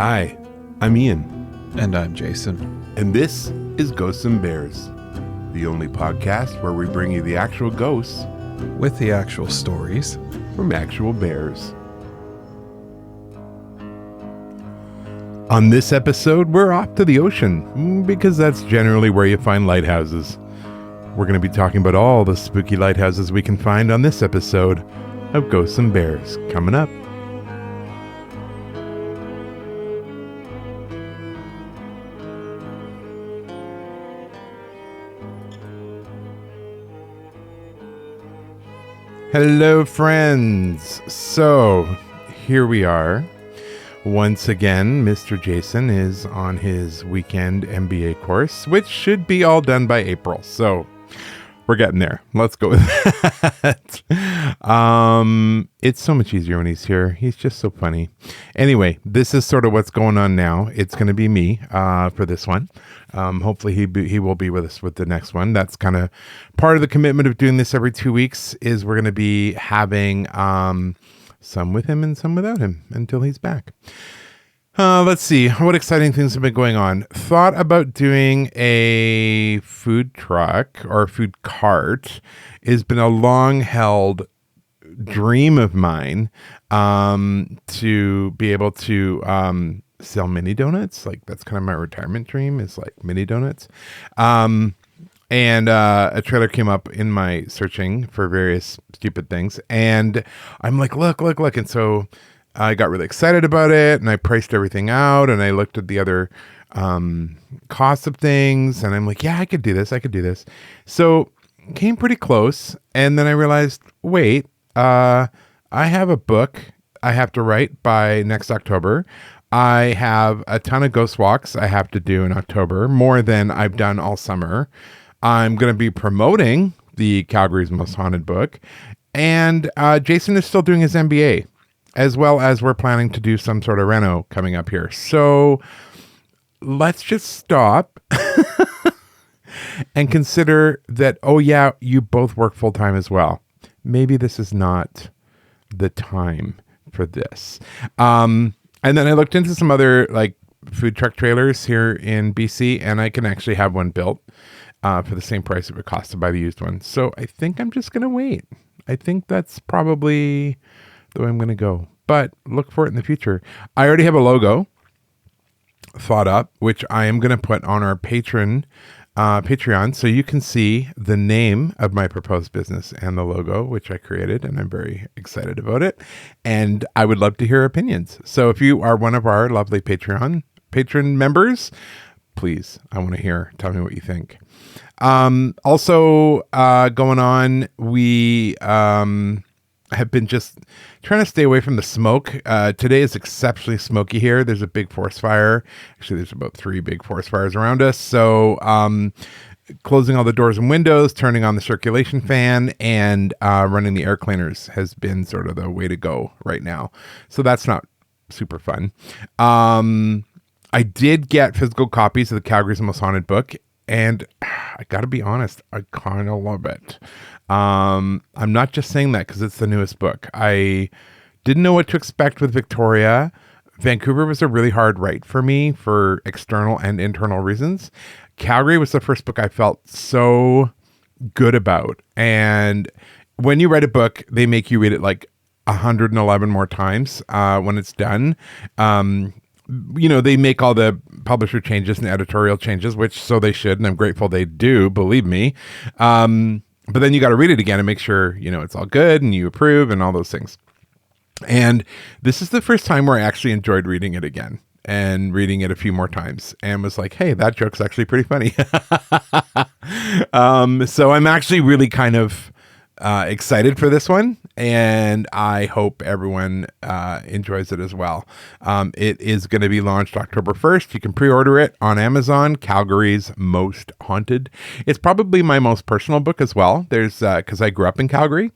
Hi, I'm Ian. And I'm Jason. And this is Ghosts and Bears, the only podcast where we bring you the actual ghosts with the actual stories from actual bears. On this episode, we're off to the ocean, because that's generally where you find lighthouses. We're going to be talking about all the spooky lighthouses we can find on this episode of Ghosts and Bears, coming up. Hello, friends. So, here we are. Once again, Mr. Jason is on his weekend MBA course, which should be all done by April. So, we're getting there. Let's go with that. It's so much easier when he's here. He's just so funny. Anyway, this is sort of what's going on now. It's going to be me for this one. Hopefully he will be with us with the next one. That's kind of part of the commitment of doing this every 2 weeks is we're going to be having some with him and some without him until he's back. Let's see. What exciting things have been going on? Thought about doing a food truck or a food cart. It's been a long-held dream of mine to be able to sell mini donuts. Like, that's kind of my retirement dream, is like mini donuts. And a trailer came up in my searching for various stupid things. And I'm like, look. And so I got really excited about it, and I priced everything out, and I looked at the other costs of things, and I'm like, yeah, I could do this. So came pretty close, and then I realized, wait, I have a book I have to write by next October. I have a ton of ghost walks I have to do in October, more than I've done all summer. I'm going to be promoting the Calgary's Most Haunted book, and Jason is still doing his MBA. As well as we're planning to do some sort of reno coming up here. So let's just stop and consider that, oh yeah, you both work full time as well. Maybe this is not the time for this. And then I looked into some other like food truck trailers here in BC, and I can actually have one built for the same price it would cost to buy the used one. So I think I'm just going to wait. I think that's probably the way I'm going to go, but look for it in the future. I already have a logo thought up, which I am going to put on our Patreon, so you can see the name of my proposed business and the logo, which I created, and I'm very excited about it. And I would love to hear opinions. So if you are one of our lovely patron members, please, I want to hear. Tell me what you think. Also, going on, we have been just trying to stay away from the smoke. Today is exceptionally smoky here. There's a big forest fire. Actually, there's about 3 big forest fires around us. So closing all the doors and windows, turning on the circulation fan, and running the air cleaners has been sort of the way to go right now. So that's not super fun. I did get physical copies of the Calgary's Most Haunted book, and I got to be honest, I kind of love it. I'm not just saying that because it's the newest book. I didn't know what to expect with Victoria. Vancouver was a really hard write for me for external and internal reasons. Calgary was the first book I felt so good about. And when you write a book, they make you read it like 111 more times when it's done. They make all the publisher changes and editorial changes, which so they should, and I'm grateful they do, believe me. But then you got to read it again and make sure, it's all good and you approve and all those things. And this is the first time where I actually enjoyed reading it again and reading it a few more times and was like, hey, that joke's actually pretty funny. So I'm actually really kind of excited for this one, and I hope everyone enjoys it as well. It is going to be launched October 1st. You can pre-order it on Amazon, Calgary's Most Haunted. It's probably my most personal book as well. There's because I grew up in Calgary.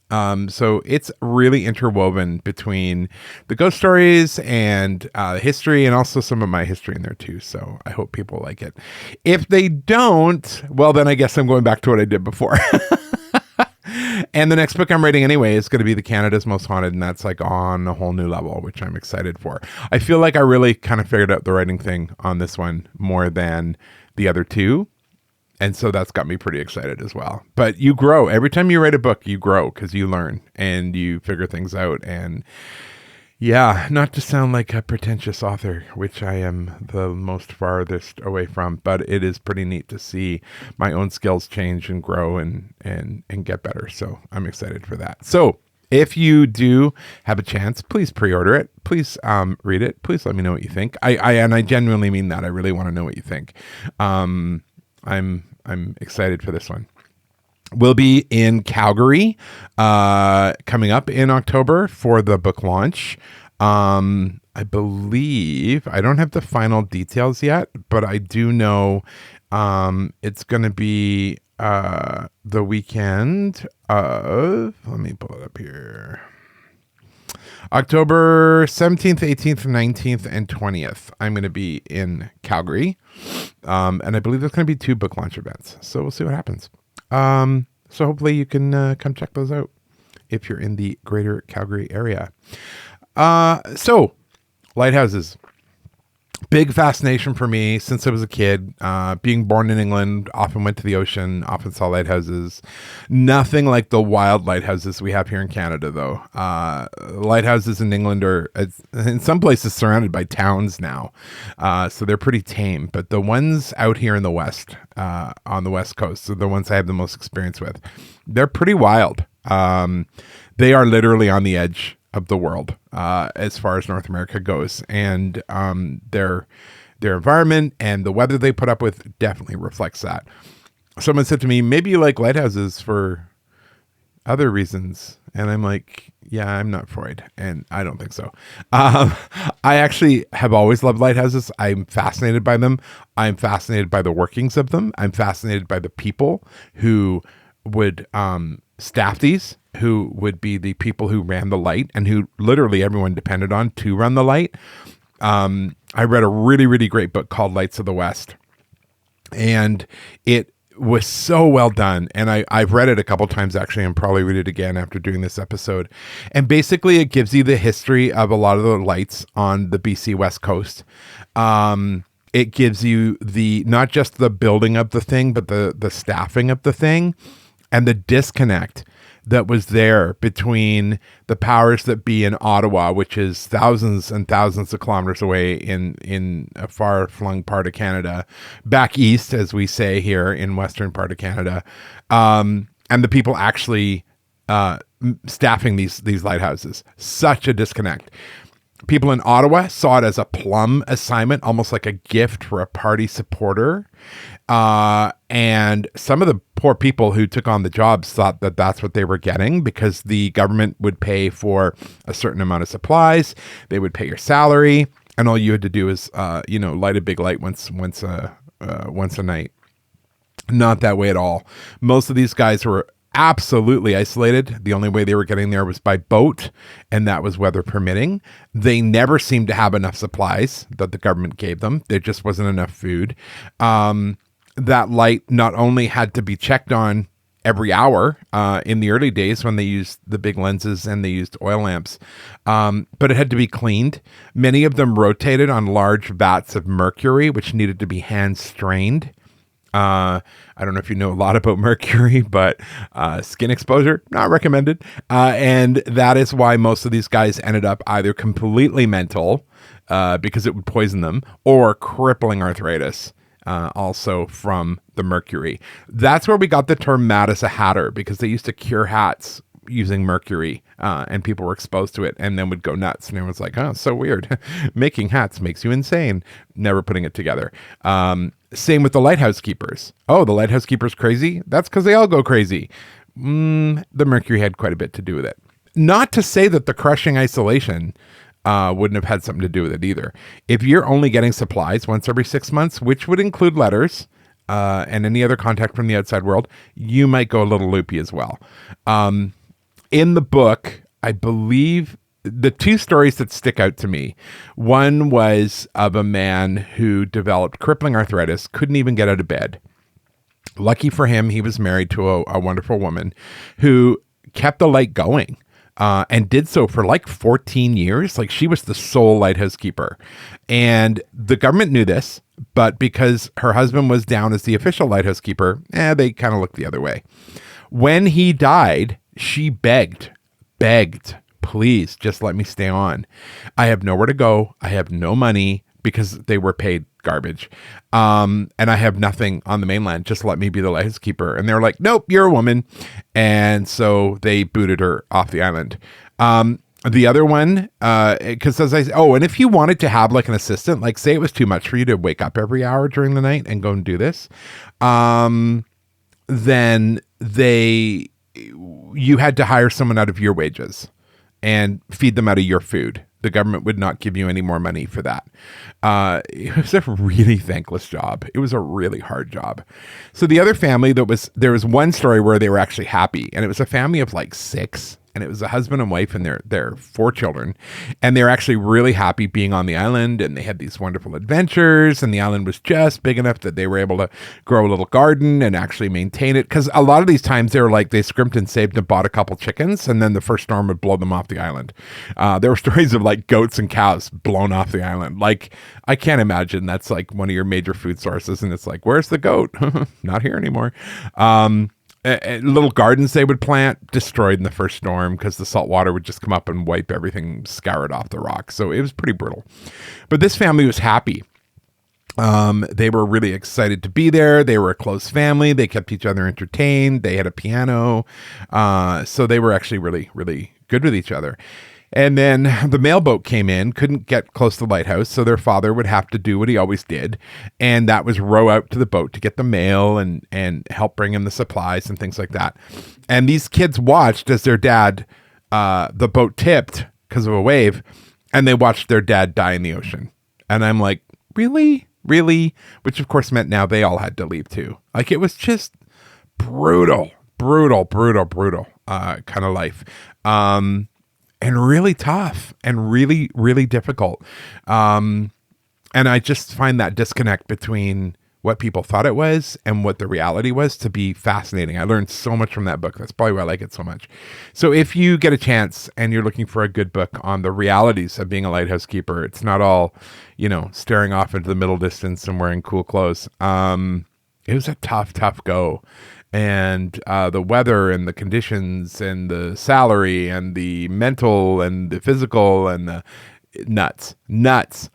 So it's really interwoven between the ghost stories and history, and also some of my history in there too. So I hope people like it. If they don't, well, then I guess I'm going back to what I did before. And the next book I'm writing anyway is going to be the Canada's Most Haunted, and that's like on a whole new level, which I'm excited for. I feel like I really kind of figured out the writing thing on this one more than the other two. And so that's got me pretty excited as well. But you grow. Every time you write a book, you grow because you learn and you figure things out. And yeah, not to sound like a pretentious author, which I am the most farthest away from, but it is pretty neat to see my own skills change and grow and get better. So I'm excited for that. So if you do have a chance, please pre-order it. Please read it. Please let me know what you think. I genuinely mean that. I really want to know what you think. I'm excited for this one. We'll be in Calgary coming up in October for the book launch. I believe, I don't have the final details yet, but I do know it's going to be the weekend of, let me pull it up here, October 17th, 18th, 19th, and 20th. I'm going to be in Calgary. And I believe there's going to be 2 book launch events. So we'll see what happens. So hopefully you can come check those out if you're in the greater Calgary area. So lighthouses, big fascination for me since I was a kid. Being born in England, often went to the ocean, often saw lighthouses. Nothing like the wild lighthouses we have here in Canada, though. Lighthouses in England are, in some places, surrounded by towns now. So they're pretty tame. But the ones out here in the West, on the West Coast, are the ones I have the most experience with. They're pretty wild. They are literally on the edge of the world as far as North America goes, and their environment and the weather they put up with definitely reflects that. Someone said to me, maybe you like lighthouses for other reasons, and I'm like, yeah, I'm not Freud, and I don't think so. I actually have always loved lighthouses. I'm fascinated by them. I'm fascinated by the workings of them. I'm fascinated by the people who would staff these, who would be the people who ran the light and who literally everyone depended on to run the light. I read a really, really great book called Lights of the West, and it was so well done. And I've read it a couple times actually, and probably read it again after doing this episode. And basically it gives you the history of a lot of the lights on the BC West Coast. It gives you not just the building of the thing, but the staffing of the thing and the disconnect that was there between the powers that be in Ottawa, which is thousands and thousands of kilometers away in a far-flung part of Canada, back east, as we say here in western part of Canada, and the people actually staffing these lighthouses. Such a disconnect. People in Ottawa saw it as a plum assignment, almost like a gift for a party supporter. And some of the poor people who took on the jobs thought that that's what they were getting, because the government would pay for a certain amount of supplies. They would pay your salary, and all you had to do is, light a big light once a night. Not that way at all. Most of these guys were absolutely isolated. The only way they were getting there was by boat, and that was weather permitting. They never seemed to have enough supplies that the government gave them. There just wasn't enough food. That light not only had to be checked on every hour in the early days when they used the big lenses and they used oil lamps, but it had to be cleaned. Many of them rotated on large vats of mercury, which needed to be hand strained. I don't know if you know a lot about mercury, but skin exposure, not recommended. And that is why most of these guys ended up either completely mental because it would poison them, or crippling arthritis, also from the mercury. That's where we got the term mad as a hatter, because they used to cure hats using mercury, and people were exposed to it and then would go nuts. And everyone's like, oh, so weird. Making hats makes you insane. Never putting it together. Same with the lighthouse keepers. Oh, the lighthouse keepers crazy? That's because they all go crazy. The mercury had quite a bit to do with it. Not to say that the crushing isolation wouldn't have had something to do with it either. If you're only getting supplies once every 6 months, which would include letters and any other contact from the outside world, you might go a little loopy as well. In the book, I believe the 2 stories that stick out to me, one was of a man who developed crippling arthritis, couldn't even get out of bed. Lucky for him, he was married to a wonderful woman who kept the light going. And did so for like 14 years. Like she was the sole lighthouse keeper. And the government knew this, but because her husband was down as the official lighthouse keeper, they kind of looked the other way. When he died, she begged, please just let me stay on. I have nowhere to go. I have no money because they were paid garbage. And I have nothing on the mainland. Just let me be the lighthouse keeper. And they're like, nope, you're a woman. And so they booted her off the island. The other one, because and if you wanted to have like an assistant, like say it was too much for you to wake up every hour during the night and go and do this, then you had to hire someone out of your wages and feed them out of your food. The government would not give you any more money for that. It was a really thankless job. It was a really hard job. So the other family there was one story where they were actually happy, and it was a family of like 6. And it was a husband and wife and their 4 children. And they're actually really happy being on the island. And they had these wonderful adventures. And the island was just big enough that they were able to grow a little garden and actually maintain it. Because a lot of these times they were like, they scrimped and saved and bought a couple chickens. And then the first storm would blow them off the island. There were stories of like goats and cows blown off the island. Like, I can't imagine that's like one of your major food sources. And it's like, where's the goat? Not here anymore. Little gardens they would plant destroyed in the first storm because the salt water would just come up and wipe everything, scour it off the rocks. So it was pretty brutal. But this family was happy. They were really excited to be there. They were a close family. They kept each other entertained. They had a piano. So they were actually really, really good with each other. And then the mailboat came in, couldn't get close to the lighthouse, so their father would have to do what he always did, and that was row out to the boat to get the mail and help bring him the supplies and things like that. And these kids watched as their dad, the boat tipped because of a wave, and they watched their dad die in the ocean. And I'm like, really? Really? Which of course meant now they all had to leave too. Like it was just brutal kind of life. And really tough and really, really difficult. And I just find that disconnect between what people thought it was and what the reality was to be fascinating. I learned so much from that book. That's probably why I like it so much. So if you get a chance and you're looking for a good book on the realities of being a lighthouse keeper, it's not all, staring off into the middle distance and wearing cool clothes. It was a tough go. And the weather and the conditions and the salary and the mental and the physical and the nuts.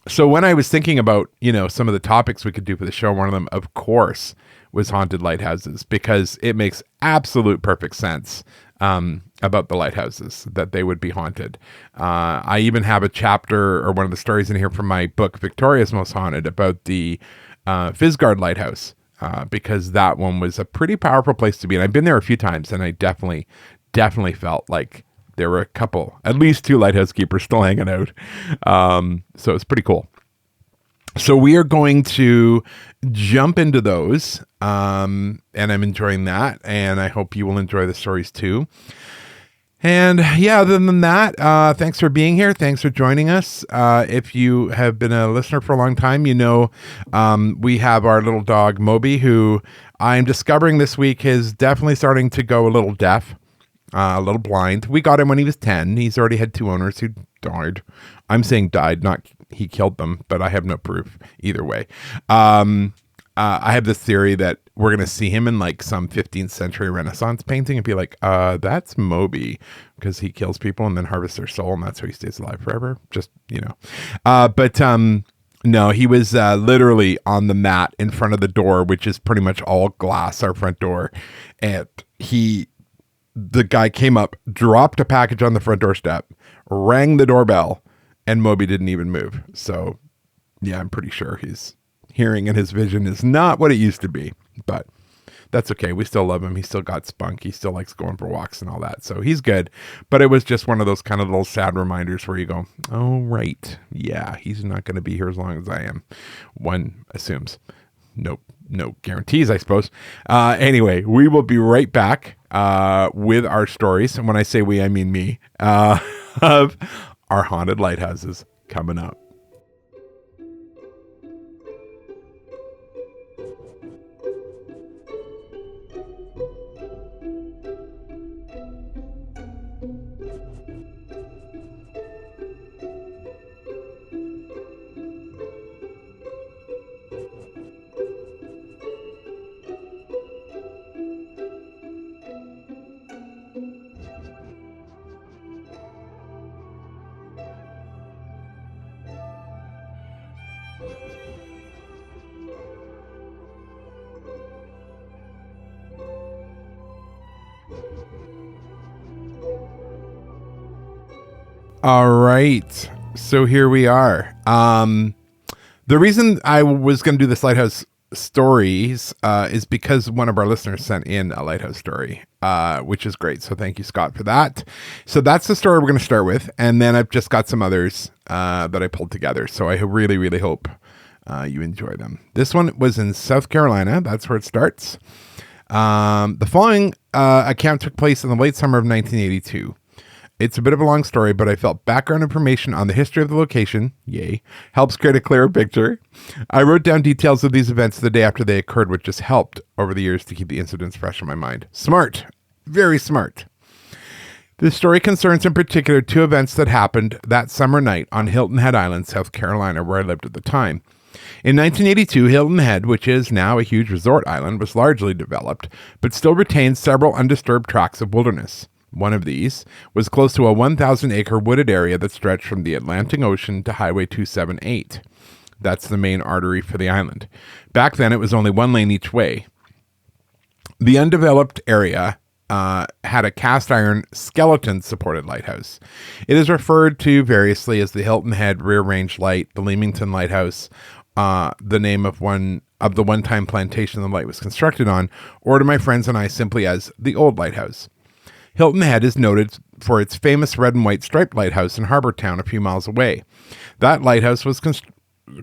So when I was thinking about, some of the topics we could do for the show, one of them, of course, was haunted lighthouses, because it makes absolute perfect sense about the lighthouses, that they would be haunted. I even have a chapter or one of the stories in here from my book, Victoria's Most Haunted, about the Fizgard Lighthouse. Because that one was a pretty powerful place to be. And I've been there a few times, and I definitely felt like there were at least 2 lighthouse keepers still hanging out. So it's pretty cool. So we are going to jump into those, and I'm enjoying that, and I hope you will enjoy the stories too. And yeah, other than that, thanks for being here. Thanks for joining us. If you have been a listener for a long time, we have our little dog, Moby, who I'm discovering this week is definitely starting to go a little deaf, a little blind. We got him when he was 10. He's already had 2 owners who died. I'm saying died, not he killed them, but I have no proof either way. I have this theory that we're going to see him in like some 15th century Renaissance painting and be like, that's Moby, because he kills people and then harvests their soul, and that's how he stays alive forever. Just, no, he was literally on the mat in front of the door, which is pretty much all glass, our front door. And the guy came up, dropped a package on the front doorstep, rang the doorbell, and Moby didn't even move. So yeah, I'm pretty sure his hearing and his vision is not what it used to be, but that's okay. We still love him. He still got spunk. He still likes going for walks and all that. So he's good. But it was just one of those kind of little sad reminders where you go, oh, right. Yeah, he's not going to be here as long as I am. One assumes. Nope. No guarantees, I suppose. Anyway, we will be right back with our stories. And when I say we, I mean me, of our haunted lighthouses coming up. All right. So here we are. The reason I was going to do this lighthouse stories is because one of our listeners sent in a lighthouse story, which is great. So thank you, Scott, for that. So that's the story we're going to start with. And then I've just got some others that I pulled together. So I really, really hope you enjoy them. This one was in South Carolina. That's where it starts. The following account took place in the late summer of 1982. It's a bit of a long story, but I felt background information on the history of the location, yay, helps create a clearer picture. I wrote down details of these events the day after they occurred, which just helped over the years to keep the incidents fresh in my mind. Smart. Very smart. This story concerns in particular two events that happened that summer night on Hilton Head Island, South Carolina, where I lived at the time. In 1982, Hilton Head, which is now a huge resort island, was largely developed, but still retained several undisturbed tracts of wilderness. One of these was close to a 1,000-acre wooded area that stretched from the Atlantic Ocean to Highway 278. That's the main artery for the island. Back then, it was only one lane each way. The undeveloped area had a cast iron skeleton-supported lighthouse. It is referred to variously as the Hilton Head Rear Range Light, the Leamington Lighthouse, the name of the one-time plantation the light was constructed on, or to my friends and I simply as the Old Lighthouse. Hilton Head is noted for its famous red and white striped lighthouse in Harbor Town a few miles away. That lighthouse was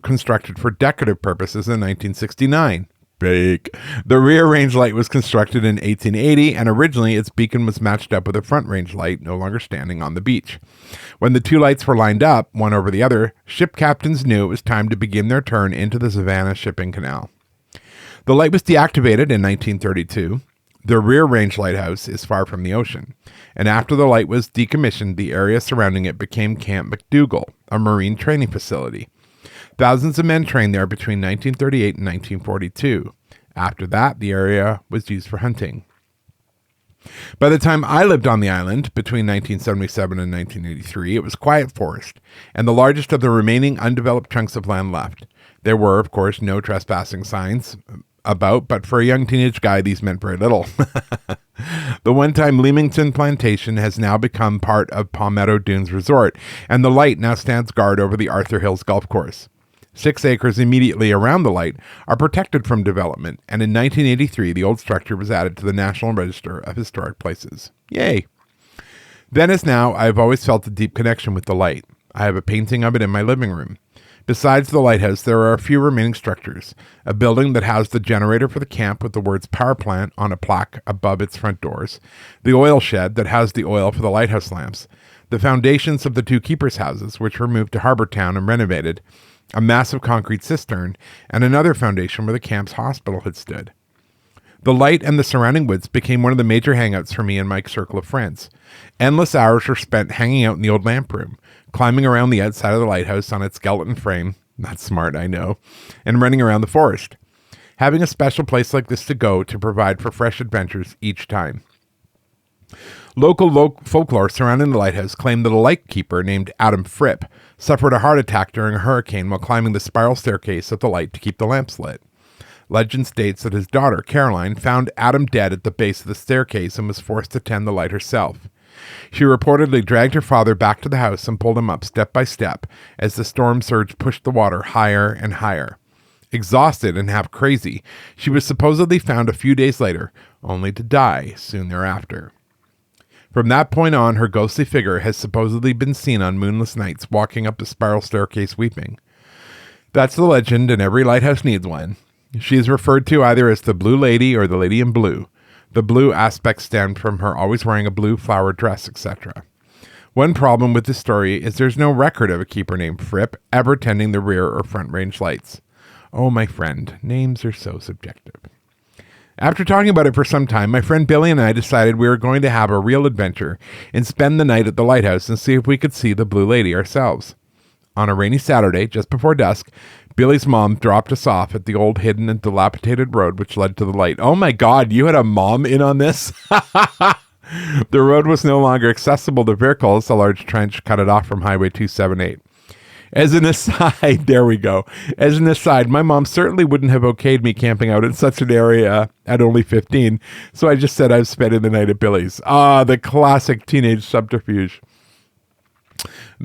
constructed for decorative purposes in 1969. Big. The rear range light was constructed in 1880, and originally its beacon was matched up with a front range light, no longer standing on the beach. When the two lights were lined up, one over the other, ship captains knew it was time to begin their turn into the Savannah Shipping Canal. The light was deactivated in 1932. The rear range lighthouse is far from the ocean, and after the light was decommissioned, the area surrounding it became Camp McDougal, a marine training facility. Thousands of men trained there between 1938 and 1942. After that, the area was used for hunting. By the time I lived on the island, between 1977 and 1983, it was quiet forest, and the largest of the remaining undeveloped chunks of land left. There were, of course, no trespassing signs about, but for a young teenage guy, these meant very little. The one-time Leamington Plantation has now become part of Palmetto Dunes Resort, and the light now stands guard over the Arthur Hills Golf Course. 6 acres immediately around the light are protected from development, and in 1983, the old structure was added to the National Register of Historic Places. Yay! Then as now, I have always felt a deep connection with the light. I have a painting of it in my living room. Besides the lighthouse, there are a few remaining structures. A building that housed the generator for the camp with the words power plant on a plaque above its front doors. The oil shed that housed the oil for the lighthouse lamps. The foundations of the 2 keepers' houses, which were moved to Harbor Town and renovated. A massive concrete cistern, and another foundation where the camp's hospital had stood. The light and the surrounding woods became one of the major hangouts for me and my circle of friends. Endless hours were spent hanging out in the old lamp room, climbing around the outside of the lighthouse on its skeleton frame, not smart, I know, and running around the forest. Having a special place like this to go to provide for fresh adventures each time. Local folklore surrounding the lighthouse claimed that a lightkeeper named Adam Fripp suffered a heart attack during a hurricane while climbing the spiral staircase of the light to keep the lamps lit. Legend states that his daughter, Caroline, found Adam dead at the base of the staircase and was forced to tend the light herself. She reportedly dragged her father back to the house and pulled him up step by step as the storm surge pushed the water higher and higher. Exhausted and half crazy, she was supposedly found a few days later, only to die soon thereafter. From that point on, her ghostly figure has supposedly been seen on moonless nights walking up the spiral staircase weeping. That's the legend, and every lighthouse needs one. She is referred to either as the Blue Lady or the Lady in Blue. The blue aspect stemmed from her always wearing a blue flower dress, etc. One problem with this story is there's no record of a keeper named Fripp ever tending the rear or front range lights. Oh, my friend, names are so subjective. After talking about it for some time, my friend Billy and I decided we were going to have a real adventure and spend the night at the lighthouse and see if we could see the Blue Lady ourselves. On a rainy Saturday, just before dusk, Billy's mom dropped us off at the old hidden and dilapidated road which led to the light. Oh my God, you had a mom in on this? The road was no longer accessible to vehicles. A large trench cut it off from Highway 278. As an aside, there we go. As an aside, my mom certainly wouldn't have okayed me camping out in such an area at only 15, so I just said I was spending the night at Billy's. Ah, the classic teenage subterfuge.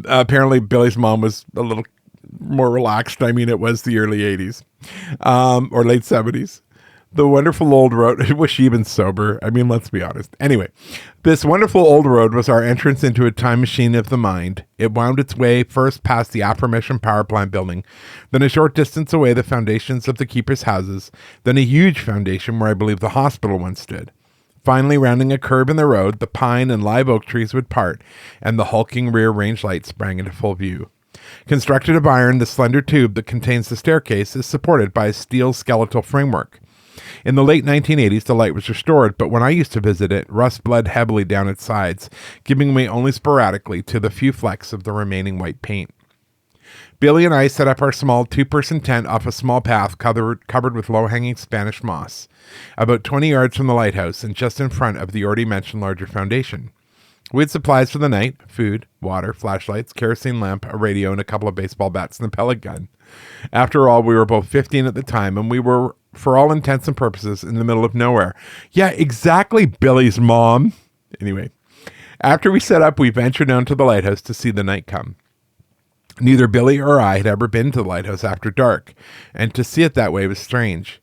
Apparently, Billy's mom was a little more relaxed. I mean, it was the early 80s or late 70s. The wonderful old road, was she even sober? I mean, let's be honest. Anyway, this wonderful old road was our entrance into a time machine of the mind. It wound its way first past the aforementioned power plant building, then a short distance away the foundations of the keepers' houses, then a huge foundation where I believe the hospital once stood. Finally, rounding a curve in the road, the pine and live oak trees would part, and the hulking rear range light sprang into full view. Constructed of iron, the slender tube that contains the staircase is supported by a steel skeletal framework. In the late 1980s, the light was restored, but when I used to visit it, rust bled heavily down its sides, giving way only sporadically to the few flecks of the remaining white paint. Billy and I set up our small two-person tent off a small path covered with low-hanging Spanish moss, about 20 yards from the lighthouse and just in front of the already mentioned larger foundation. We had supplies for the night: food, water, flashlights, kerosene lamp, a radio, and a couple of baseball bats and a pellet gun. After all, we were both 15 at the time, and we were, for all intents and purposes, in the middle of nowhere. Yeah, exactly, Billy's mom. Anyway, after we set up, we ventured down to the lighthouse to see the night come. Neither Billy or I had ever been to the lighthouse after dark, and to see it that way was strange.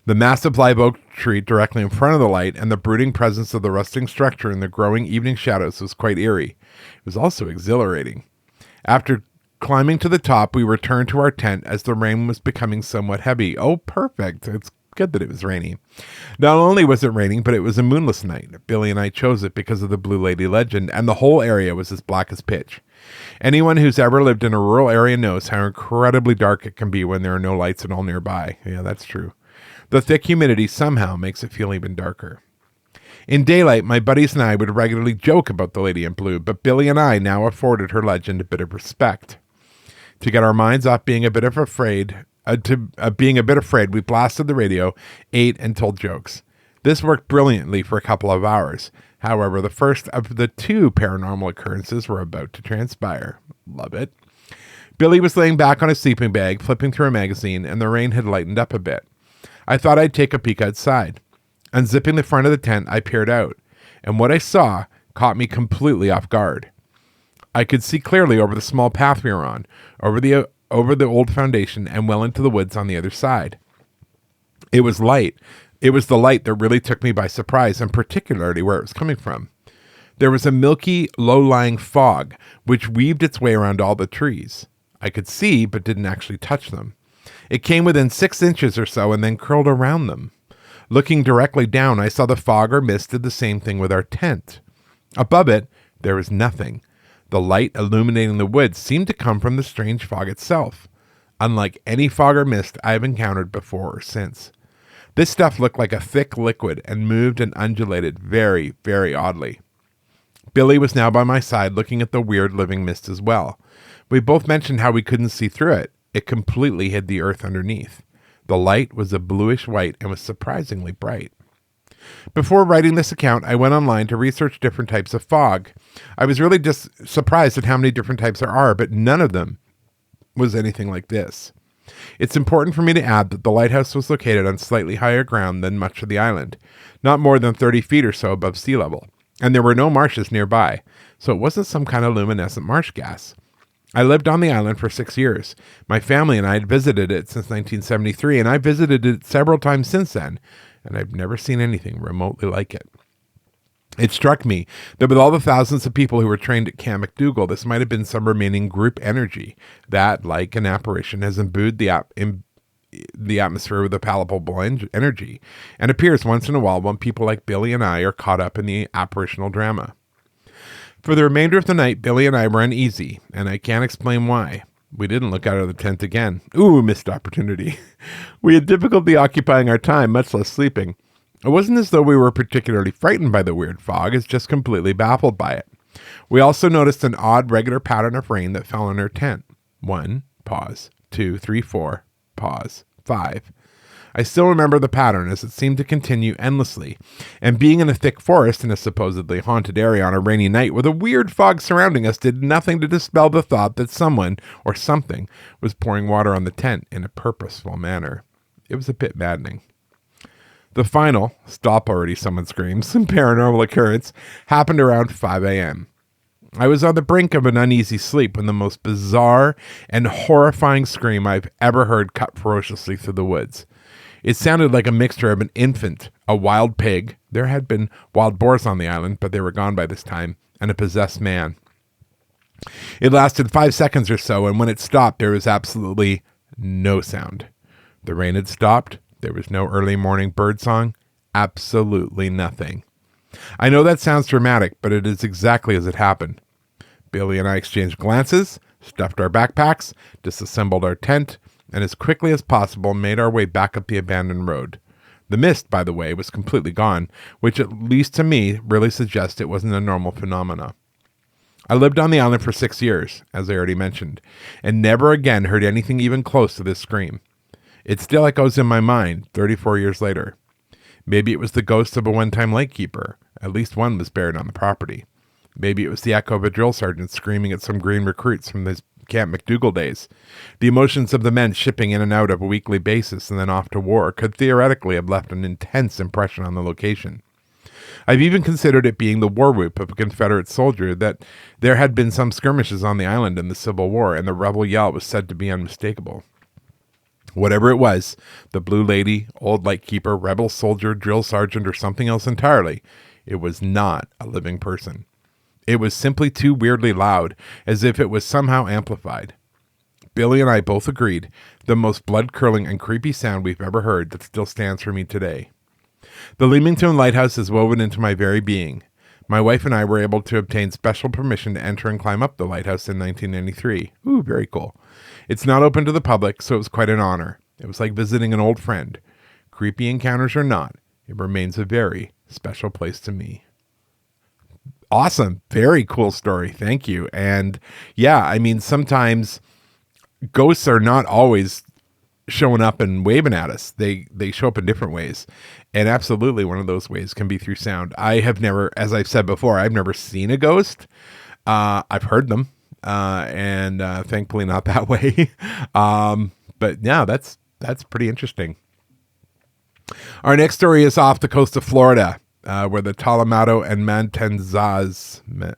The massive live oak tree directly in front of the light and the brooding presence of the rusting structure in the growing evening shadows was quite eerie. It was also exhilarating. After climbing to the top, we returned to our tent as the rain was becoming somewhat heavy. Oh, perfect. It's good that it was raining. Not only was it raining, but it was a moonless night. Billy and I chose it because of the Blue Lady legend, and the whole area was as black as pitch. Anyone who's ever lived in a rural area knows how incredibly dark it can be when there are no lights at all nearby. Yeah, that's true. The thick humidity somehow makes it feel even darker. In daylight, my buddies and I would regularly joke about the Lady in Blue, but Billy and I now afforded her legend a bit of respect. To get our minds off being a bit afraid, we blasted the radio, ate, and told jokes. This worked brilliantly for a couple of hours. However, the first of the two paranormal occurrences were about to transpire. Love it. Billy was laying back on his sleeping bag, flipping through a magazine, and the rain had lightened up a bit. I thought I'd take a peek outside. Unzipping the front of the tent, I peered out, and what I saw caught me completely off guard. I could see clearly over the small path we were on, over the old foundation, and well into the woods on the other side. It was light. It was the light that really took me by surprise, and particularly where it was coming from. There was a milky, low-lying fog, which weaved its way around all the trees. I could see, but didn't actually touch them. It came within 6 inches or so and then curled around them. Looking directly down, I saw the fog or mist did the same thing with our tent. Above it, there was nothing. The light illuminating the woods seemed to come from the strange fog itself, unlike any fog or mist I have encountered before or since. This stuff looked like a thick liquid and moved and undulated very, very oddly. Billy was now by my side looking at the weird living mist as well. We both mentioned how we couldn't see through it. It completely hid the earth underneath. The light was a bluish white and was surprisingly bright. Before writing this account, I went online to research different types of fog. I was really just surprised at how many different types there are, but none of them was anything like this. It's important for me to add that the lighthouse was located on slightly higher ground than much of the island, not more than 30 feet or so above sea level, and there were no marshes nearby, so it wasn't some kind of luminescent marsh gas. I lived on the island for 6 years. My family and I had visited it since 1973, and I visited it several times since then, and I've never seen anything remotely like it. It struck me that with all the thousands of people who were trained at Camp McDougal, this might have been some remaining group energy that, like an apparition, has imbued the atmosphere with a palpable energy, and appears once in a while when people like Billy and I are caught up in the apparitional drama. For the remainder of the night, Billy and I were uneasy, and I can't explain why. We didn't look out of the tent again. Ooh, missed opportunity. We had difficulty occupying our time, much less sleeping. It wasn't as though we were particularly frightened by the weird fog, it's just completely baffled by it. We also noticed an odd, regular pattern of rain that fell on our tent. 1, pause. 2, 3, 4, pause. 5. I still remember the pattern as it seemed to continue endlessly, and being in a thick forest in a supposedly haunted area on a rainy night with a weird fog surrounding us did nothing to dispel the thought that someone or something was pouring water on the tent in a purposeful manner. It was a bit maddening. The final, stop already someone screams, paranormal occurrence happened around 5 a.m. I was on the brink of an uneasy sleep when the most bizarre and horrifying scream I've ever heard cut ferociously through the woods. It sounded like a mixture of an infant, a wild pig — there had been wild boars on the island, but they were gone by this time — and a possessed man. It lasted 5 seconds or so, and when it stopped, there was absolutely no sound. The rain had stopped. There was no early morning birdsong. Absolutely nothing. I know that sounds dramatic, but it is exactly as it happened. Billy and I exchanged glances, stuffed our backpacks, disassembled our tent, and as quickly as possible made our way back up the abandoned road. The mist, by the way, was completely gone, which at least to me really suggests it wasn't a normal phenomena. I lived on the island for 6 years, as I already mentioned, and never again heard anything even close to this scream. It still echoes in my mind 34 years later. Maybe it was the ghost of a one-time lightkeeper. At least one was buried on the property. Maybe it was the echo of a drill sergeant screaming at some green recruits from his Camp McDougal days. The emotions of the men shipping in and out of a weekly basis and then off to war could theoretically have left an intense impression on the location. I've even considered it being the war whoop of a Confederate soldier that there had been some skirmishes on the island in the Civil War, and the rebel yell was said to be unmistakable. Whatever it was, the Blue Lady, old lightkeeper, rebel soldier, drill sergeant, or something else entirely, it was not a living person. It was simply too weirdly loud, as if it was somehow amplified. Billy and I both agreed, the most blood-curdling and creepy sound we've ever heard that still stands for me today. The Leamington Lighthouse is woven into my very being. My wife and I were able to obtain special permission to enter and climb up the lighthouse in 1993. Ooh, very cool. It's not open to the public, so it was quite an honor. It was like visiting an old friend. Creepy encounters or not, it remains a very special place to me. Awesome. Very cool story. Thank you. And yeah, I mean, sometimes ghosts are not always showing up and waving at us. They show up in different ways. And absolutely one of those ways can be through sound. I have never, as I've said before, I've never seen a ghost. I've heard them. And thankfully not that way. But yeah, that's pretty interesting. Our next story is off the coast of Florida. Where the Talamado and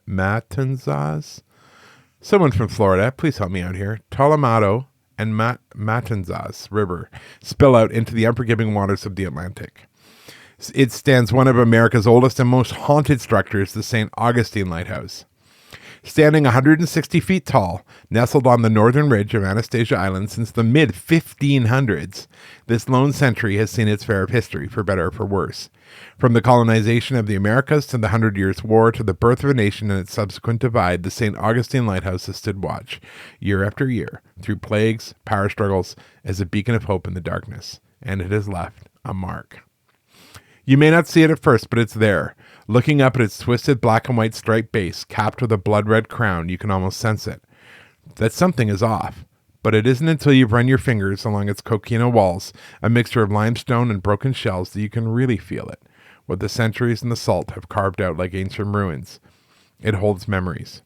Matanzas, someone from Florida, please help me out here. Talamado and Matanzas River spill out into the unforgiving waters of the Atlantic. It stands one of America's oldest and most haunted structures, the St. Augustine Lighthouse. Standing 160 feet tall, nestled on the northern ridge of Anastasia Island since the mid-1500s, this lone sentry has seen its fair of history, for better or for worse. From the colonization of the Americas to the 100 Years' War to the birth of a nation and its subsequent divide, the St. Augustine Lighthouse has stood watch, year after year, through plagues, power struggles, as a beacon of hope in the darkness, and it has left a mark. You may not see it at first, but it's there. Looking up at its twisted black and white striped base, capped with a blood-red crown, you can almost sense it. That something is off. But it isn't until you've run your fingers along its coquina walls, a mixture of limestone and broken shells, that you can really feel it. What the centuries and the salt have carved out like ancient ruins. It holds memories.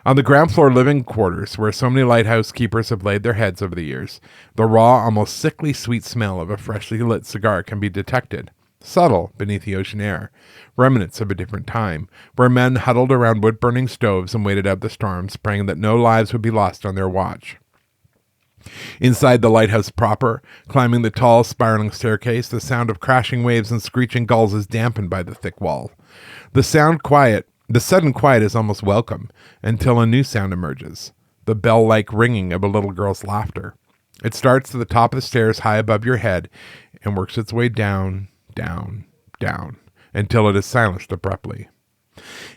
On the ground floor living quarters, where so many lighthouse keepers have laid their heads over the years, the raw, almost sickly sweet smell of a freshly lit cigar can be detected. Subtle beneath the ocean air, remnants of a different time, where men huddled around wood-burning stoves and waited out the storms, praying that no lives would be lost on their watch. Inside the lighthouse proper, climbing the tall, spiraling staircase, the sound of crashing waves and screeching gulls is dampened by the thick wall. The sudden quiet is almost welcome, until a new sound emerges, the bell-like ringing of a little girl's laughter. It starts at the top of the stairs high above your head and works its way down, down, down, until it is silenced abruptly.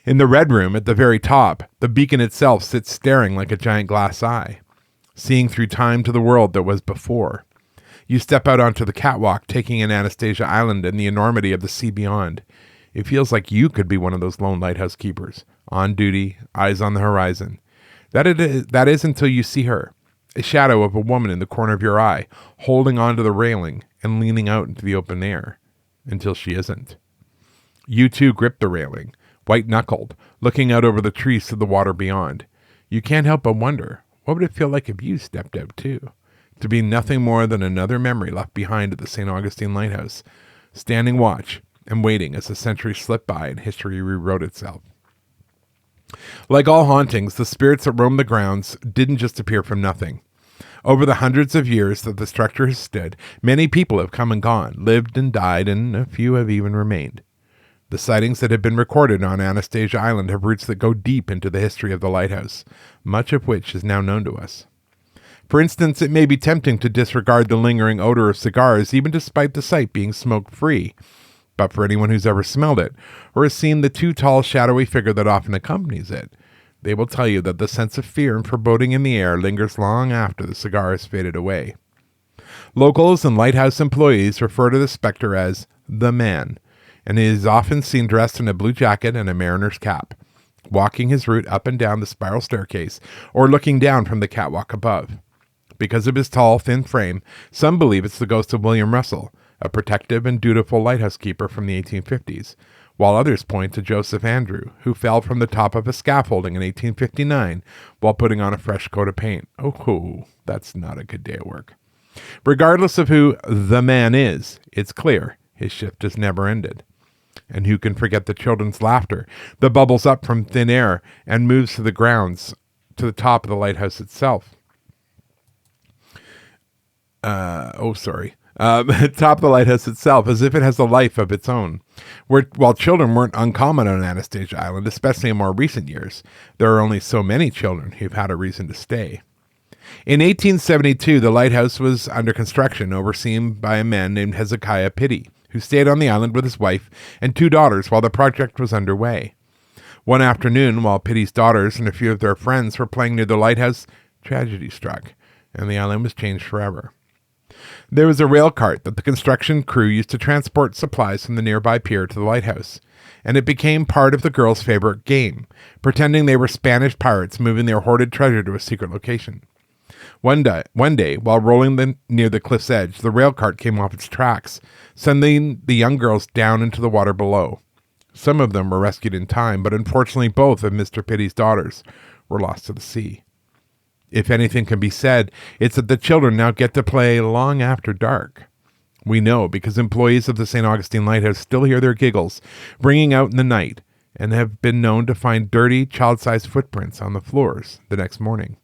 In the red room at the very top, the beacon itself sits staring like a giant glass eye, seeing through time to the world that was before. You step out onto the catwalk, taking in Anastasia Island and the enormity of the sea beyond. It feels like you could be one of those lone lighthouse keepers, on duty, eyes on the horizon. That is until you see her, a shadow of a woman in the corner of your eye, holding onto the railing and leaning out into the open air until she isn't. You too grip the railing, white-knuckled, looking out over the trees to the water beyond. You can't help but wonder, what would it feel like if you stepped out too? To be nothing more than another memory left behind at the St. Augustine Lighthouse, standing watch and waiting as the centuries slipped by and history rewrote itself. Like all hauntings, the spirits that roam the grounds didn't just appear from nothing. Over the hundreds of years that the structure has stood, many people have come and gone, lived and died, and a few have even remained. The sightings that have been recorded on Anastasia Island have roots that go deep into the history of the lighthouse, much of which is now known to us. For instance, it may be tempting to disregard the lingering odor of cigars, even despite the site being smoke-free. But for anyone who's ever smelled it, or has seen the too tall, shadowy figure that often accompanies it, they will tell you that the sense of fear and foreboding in the air lingers long after the cigar has faded away. Locals and lighthouse employees refer to the specter as the man, and he is often seen dressed in a blue jacket and a mariner's cap, walking his route up and down the spiral staircase, or looking down from the catwalk above. Because of his tall, thin frame, some believe it's the ghost of William Russell, a protective and dutiful lighthouse keeper from the 1850s, while others point to Joseph Andrew, who fell from the top of a scaffolding in 1859 while putting on a fresh coat of paint. Oh, that's not a good day at work. Regardless of who the man is, it's clear his shift has never ended. And who can forget the children's laughter that bubbles up from thin air and moves to the grounds, to the top of the lighthouse itself? Top of the lighthouse itself, as if it has a life of its own. While children weren't uncommon on Anastasia Island, especially in more recent years, there are only so many children who've had a reason to stay. In 1872, the lighthouse was under construction, overseen by a man named Hezekiah Pittee, who stayed on the island with his wife and 2 daughters while the project was underway. One afternoon, while Pittee's daughters and a few of their friends were playing near the lighthouse, tragedy struck, and the island was changed forever. There was a rail cart that the construction crew used to transport supplies from the nearby pier to the lighthouse, and it became part of the girls' favorite game, pretending they were Spanish pirates moving their hoarded treasure to a secret location. One day, while rolling near the cliff's edge, the rail cart came off its tracks, sending the young girls down into the water below. Some of them were rescued in time, but unfortunately both of Mr. Pittee's daughters were lost to the sea. If anything can be said, it's that the children now get to play long after dark. We know because employees of the St. Augustine Lighthouse still hear their giggles ringing out in the night and have been known to find dirty, child-sized footprints on the floors the next morning.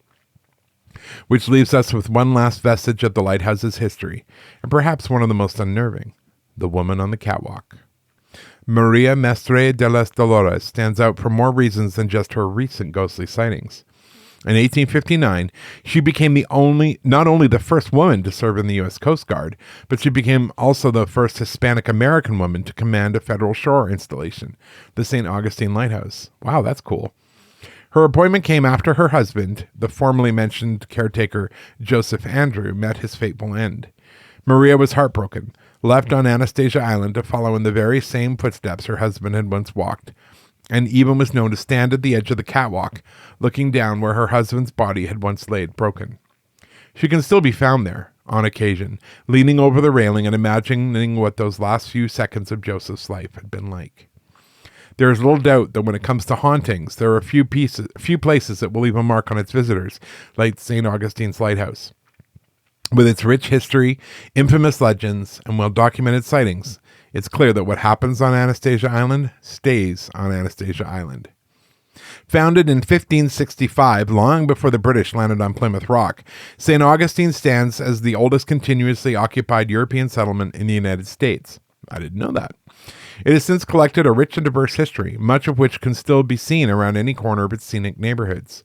Which leaves us with one last vestige of the lighthouse's history, and perhaps one of the most unnerving, the woman on the catwalk. Maria Mestre de las Dolores stands out for more reasons than just her recent ghostly sightings. In 1859, she became not only the first woman to serve in the U.S. Coast Guard, but she became also the first Hispanic-American woman to command a federal shore installation, the St. Augustine Lighthouse. Wow, that's cool. Her appointment came after her husband, the formerly mentioned caretaker Joseph Andrew, met his fateful end. Maria was heartbroken, left on Anastasia Island to follow in the very same footsteps her husband had once walked, and even was known to stand at the edge of the catwalk, looking down where her husband's body had once laid broken. She can still be found there, on occasion, leaning over the railing and imagining what those last few seconds of Joseph's life had been like. There is little doubt that when it comes to hauntings, there are a few places that will leave a mark on its visitors, like St. Augustine's Lighthouse. With its rich history, infamous legends, and well-documented sightings, it's clear that what happens on Anastasia Island stays on Anastasia Island. Founded in 1565, long before the British landed on Plymouth Rock, St. Augustine stands as the oldest continuously occupied European settlement in the United States. I didn't know that. It has since collected a rich and diverse history, much of which can still be seen around any corner of its scenic neighborhoods.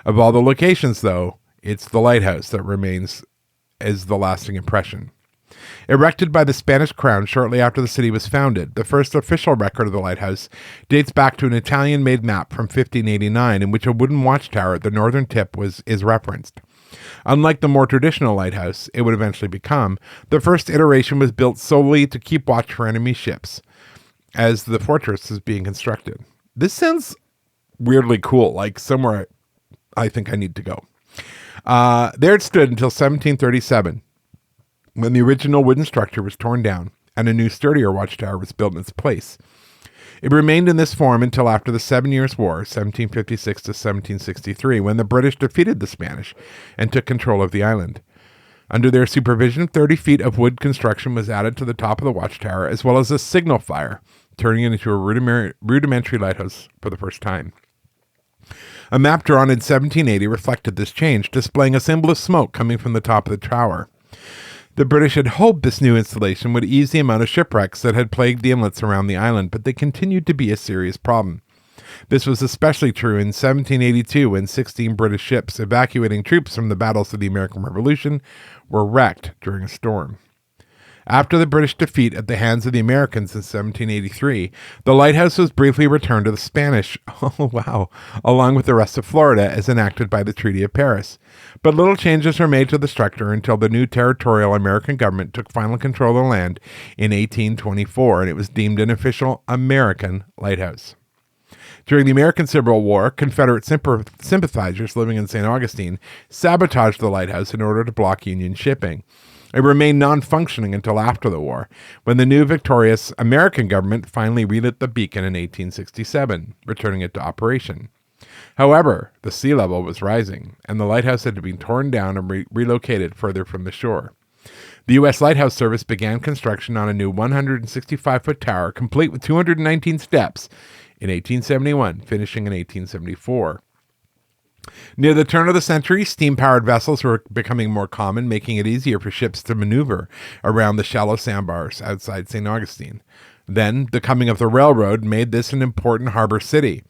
Of all the locations, though, it's the lighthouse that remains as the lasting impression. Erected by the Spanish crown shortly after the city was founded, the first official record of the lighthouse dates back to an Italian-made map from 1589 in which a wooden watchtower at the northern tip is referenced. Unlike the more traditional lighthouse it would eventually become, the first iteration was built solely to keep watch for enemy ships, as the fortress is being constructed. This sounds weirdly cool, like somewhere I think I need to go. There it stood until 1737, when the original wooden structure was torn down and a new, sturdier watchtower was built in its place. It remained in this form until after the 7 Years' War, 1756 to 1763, when the British defeated the Spanish and took control of the island. Under their supervision, 30 feet of wood construction was added to the top of the watchtower, as well as a signal fire, turning it into a rudimentary lighthouse for the first time. A map drawn in 1780 reflected this change, displaying a symbol of smoke coming from the top of the tower. The British had hoped this new installation would ease the amount of shipwrecks that had plagued the inlets around the island, but they continued to be a serious problem. This was especially true in 1782 when 16 British ships evacuating troops from the battles of the American Revolution were wrecked during a storm. After the British defeat at the hands of the Americans in 1783, the lighthouse was briefly returned to the Spanish, along with the rest of Florida as enacted by the Treaty of Paris. But little changes were made to the structure until the new territorial American government took final control of the land in 1824, and it was deemed an official American lighthouse. During the American Civil War, Confederate sympathizers living in St. Augustine sabotaged the lighthouse in order to block Union shipping. It remained non-functioning until after the war, when the new victorious American government finally relit the beacon in 1867, returning it to operation. However, the sea level was rising, and the lighthouse had been torn down and relocated further from the shore. The U.S. Lighthouse Service began construction on a new 165-foot tower, complete with 219 steps, in 1871, finishing in 1874. Near the turn of the century, steam-powered vessels were becoming more common, making it easier for ships to maneuver around the shallow sandbars outside St. Augustine. Then, the coming of the railroad made this an important harbor city.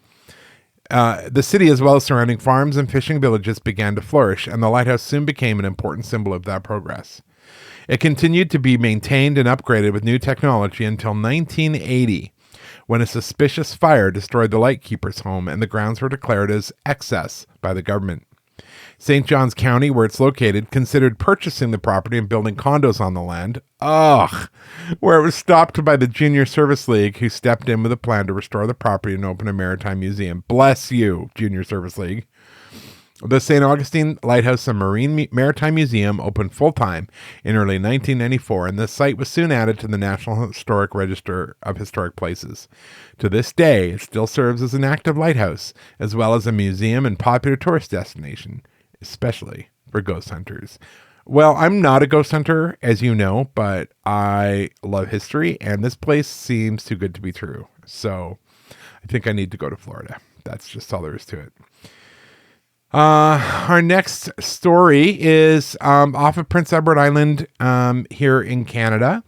The city, as well as surrounding farms and fishing villages, began to flourish, and the lighthouse soon became an important symbol of that progress. It continued to be maintained and upgraded with new technology until 1980, when a suspicious fire destroyed the lightkeeper's home and the grounds were declared as excess by the government. St. Johns County, where it's located, considered purchasing the property and building condos on the land. Where it was stopped by the Junior Service League, who stepped in with a plan to restore the property and open a maritime museum. Bless you, Junior Service League. The St. Augustine Lighthouse and Maritime Museum opened full-time in early 1994, and the site was soon added to the National Historic Register of Historic Places. To this day, it still serves as an active lighthouse, as well as a museum and popular tourist destination, especially for ghost hunters. Well, I'm not a ghost hunter, as you know, but I love history, and this place seems too good to be true. So I think I need to go to Florida. That's just all there is to it. Our next story is off of Prince Edward Island here in Canada.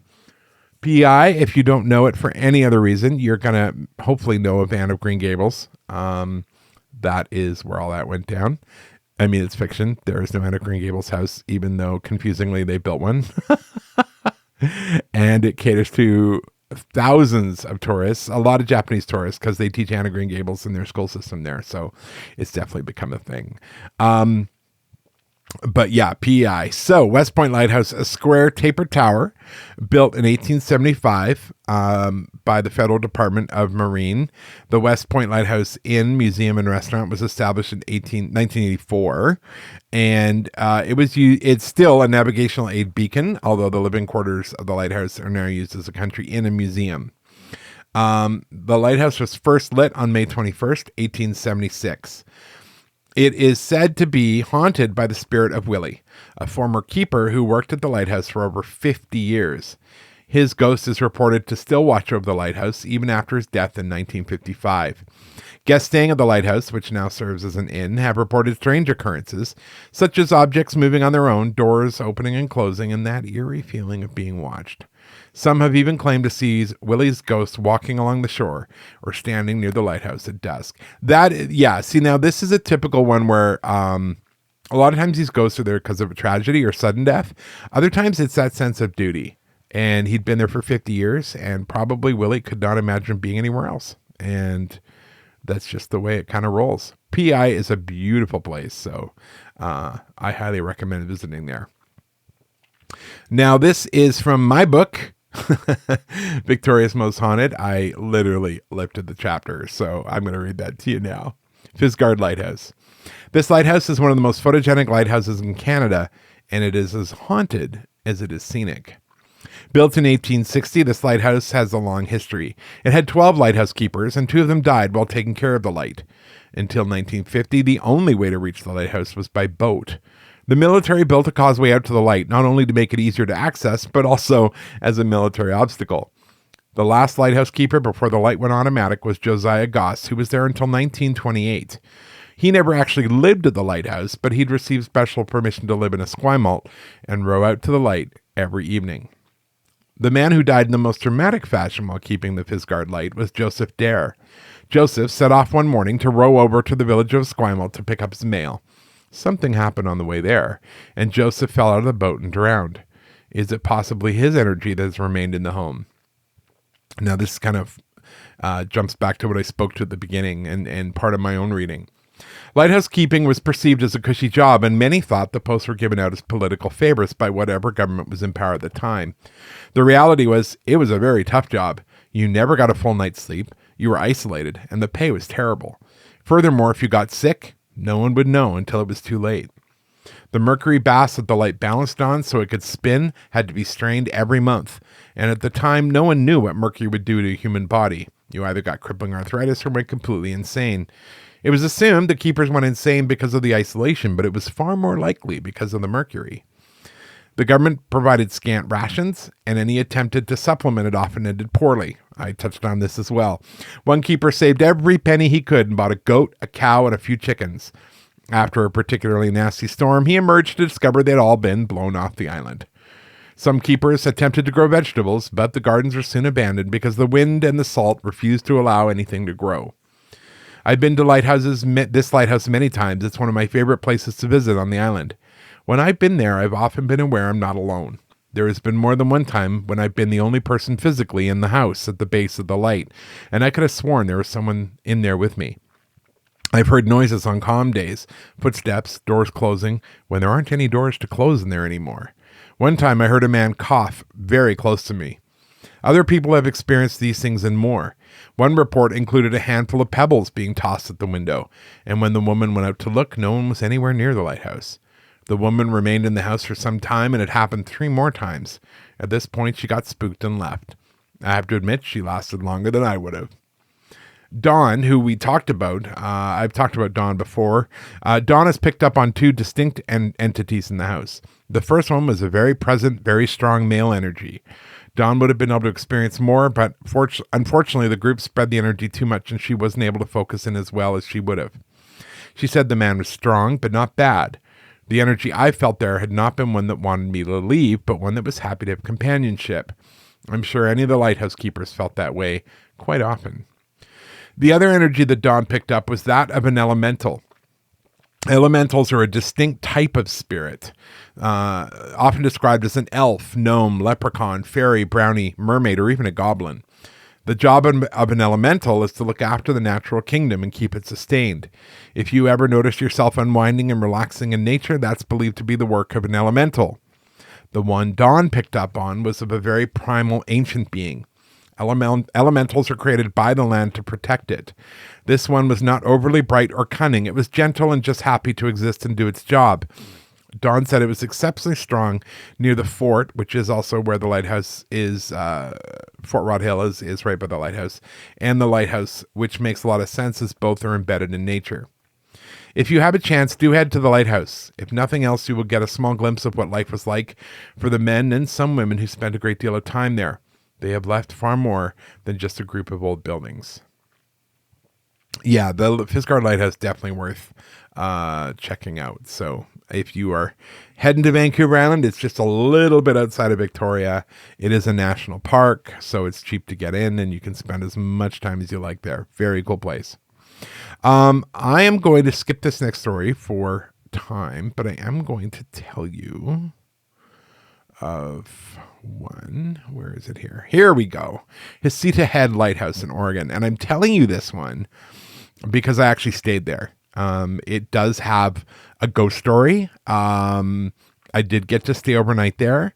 PEI, if you don't know it for any other reason, you're going to hopefully know of Anne of Green Gables. That is where all that went down. I mean, it's fiction. There is no Anne of Green Gables house, even though confusingly they built one. And it caters to thousands of tourists, a lot of Japanese tourists, because they teach Anne of Green Gables in their school system there. So it's definitely become a thing. But yeah, PEI. So West Point Lighthouse, a square tapered tower built in 1875 by the Federal Department of Marine. The West Point Lighthouse Inn, Museum, and Restaurant was established in 1984. And it's still a navigational aid beacon, although the living quarters of the lighthouse are now used as a country inn and museum. The lighthouse was first lit on May 21st, 1876. It is said to be haunted by the spirit of Willie, a former keeper who worked at the lighthouse for over 50 years. His ghost is reported to still watch over the lighthouse even after his death in 1955. Guests staying at the lighthouse, which now serves as an inn, have reported strange occurrences, such as objects moving on their own, doors opening and closing, and that eerie feeling of being watched. Some have even claimed to see Willie's ghost walking along the shore or standing near the lighthouse at dusk. Now this is a typical one where a lot of times these ghosts are there because of a tragedy or sudden death. Other times it's that sense of duty. And he'd been there for 50 years, and probably Willie could not imagine being anywhere else. And that's just the way it kind of rolls. PEI is a beautiful place, so I highly recommend visiting there. Now, this is from my book, Victoria's Most Haunted. I literally lifted the chapter, so I'm going to read that to you now. Fisgard Lighthouse. This lighthouse is one of the most photogenic lighthouses in Canada, and it is as haunted as it is scenic. Built in 1860, this lighthouse has a long history. It had 12 lighthouse keepers, and 2 of them died while taking care of the light. Until 1950, the only way to reach the lighthouse was by boat. The military built a causeway out to the light, not only to make it easier to access, but also as a military obstacle. The last lighthouse keeper before the light went automatic was Josiah Goss, who was there until 1928. He never actually lived at the lighthouse, but he'd received special permission to live in a Esquimalt and row out to the light every evening. The man who died in the most dramatic fashion while keeping the Fisgard light was Joseph Dare. Joseph set off one morning to row over to the village of Esquimalt to pick up his mail. Something happened on the way there, and Joseph fell out of the boat and drowned. Is it possibly his energy that has remained in the home? Now, this kind of jumps back to what I spoke to at the beginning and part of my own reading. Lighthouse keeping was perceived as a cushy job, and many thought the posts were given out as political favors by whatever government was in power at the time. The reality was, it was a very tough job. You never got a full night's sleep, you were isolated, and the pay was terrible. Furthermore, if you got sick, no one would know until it was too late. The mercury bass that the light balanced on so it could spin had to be strained every month, and at the time, no one knew what mercury would do to a human body. You either got crippling arthritis or went completely insane. It was assumed the keepers went insane because of the isolation, but it was far more likely because of the mercury. The government provided scant rations, and any attempted to supplement it often ended poorly. I touched on this as well. One keeper saved every penny he could and bought a goat, a cow, and a few chickens. After a particularly nasty storm, he emerged to discover they'd all been blown off the island. Some keepers attempted to grow vegetables, but the gardens were soon abandoned because the wind and the salt refused to allow anything to grow. I've been to this lighthouse many times. It's one of my favorite places to visit on the island. When I've been there, I've often been aware I'm not alone. There has been more than one time when I've been the only person physically in the house at the base of the light, and I could have sworn there was someone in there with me. I've heard noises on calm days, footsteps, doors closing, when there aren't any doors to close in there anymore. One time I heard a man cough very close to me. Other people have experienced these things and more. One report included a handful of pebbles being tossed at the window, and when the woman went out to look, no one was anywhere near the lighthouse. The woman remained in the house for some time, and it happened 3 more times. At this point, she got spooked and left. I have to admit, she lasted longer than I would have. Dawn, who we talked about, I've talked about Dawn before. Dawn has picked up on 2 distinct entities in the house. The first one was a very present, very strong male energy. Dawn would have been able to experience more, but unfortunately the group spread the energy too much and she wasn't able to focus in as well as she would have. She said the man was strong, but not bad. The energy I felt there had not been one that wanted me to leave, but one that was happy to have companionship. I'm sure any of the lighthouse keepers felt that way quite often. The other energy that Dawn picked up was that of an elemental. Elementals are a distinct type of spirit, often described as an elf, gnome, leprechaun, fairy, brownie, mermaid, or even a goblin. The job of an elemental is to look after the natural kingdom and keep it sustained. If you ever notice yourself unwinding and relaxing in nature, that's believed to be the work of an elemental. The one Dawn picked up on was of a very primal ancient being. Elementals are created by the land to protect it. This one was not overly bright or cunning. It was gentle and just happy to exist and do its job. Dawn said it was exceptionally strong near the fort, which is also where the lighthouse is. Fort Rod Hill is right by the lighthouse. And the lighthouse, which makes a lot of sense as both are embedded in nature. If you have a chance, do head to the lighthouse. If nothing else, you will get a small glimpse of what life was like for the men and some women who spent a great deal of time there. They have left far more than just a group of old buildings. Yeah, the Fisgard Lighthouse definitely worth checking out. So if you are heading to Vancouver Island, it's just a little bit outside of Victoria. It is a national park, so it's cheap to get in, and you can spend as much time as you like there. Very cool place. I am going to skip this next story for time, but I am going to tell you of one. Where is it here? Here we go. Heceta Head Lighthouse in Oregon. And I'm telling you this one because I actually stayed there. It does have a ghost story. I did get to stay overnight there,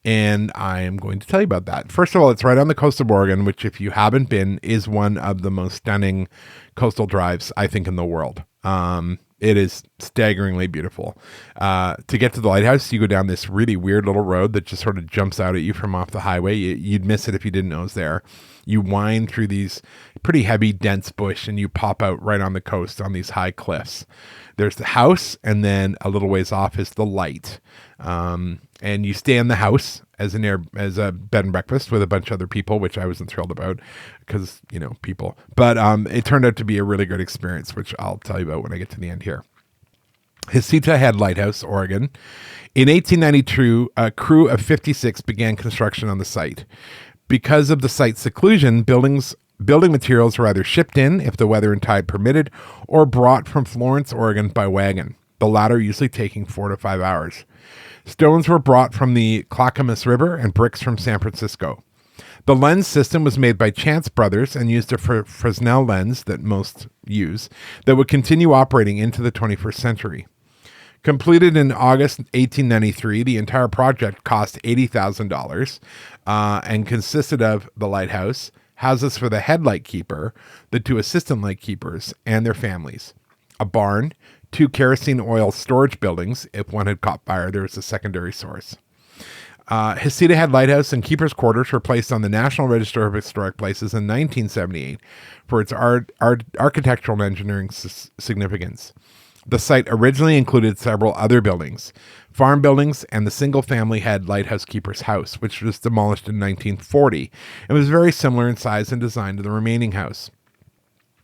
and I am going to tell you about that. First of all, it's right on the coast of Oregon, which, if you haven't been, is one of the most stunning coastal drives, I think, in the world. It is staggeringly beautiful. To get to the lighthouse, you go down this really weird little road that just sort of jumps out at you from off the highway. You'd miss it if you didn't know it was there. You wind through these pretty heavy, dense bush, and you pop out right on the coast on these high cliffs. There's the house, and then a little ways off is the light. And you stay in the house as a bed and breakfast with a bunch of other people, which I wasn't thrilled about because, people. But it turned out to be a really good experience, which I'll tell you about when I get to the end here. Heceta Head Lighthouse, Oregon. In 1892, a crew of 56 began construction on the site. Because of the site's seclusion, building materials were either shipped in, if the weather and tide permitted, or brought from Florence, Oregon by wagon, the latter usually taking 4 to 5 hours. Stones were brought from the Clackamas River and bricks from San Francisco. The lens system was made by Chance Brothers and used a Fresnel lens that most use that would continue operating into the 21st century. Completed in August 1893, the entire project cost $80,000 and consisted of the lighthouse, houses for the head lightkeeper, the 2 assistant lightkeepers, and their families, a barn, 2 kerosene oil storage buildings. If one had caught fire, there was a secondary source. Heceta Head Lighthouse and Keeper's Quarters were placed on the National Register of Historic Places in 1978 for its architectural and engineering significance. The site originally included several other buildings, farm buildings, and the single-family head lighthouse keeper's house, which was demolished in 1940 and was very similar in size and design to the remaining house.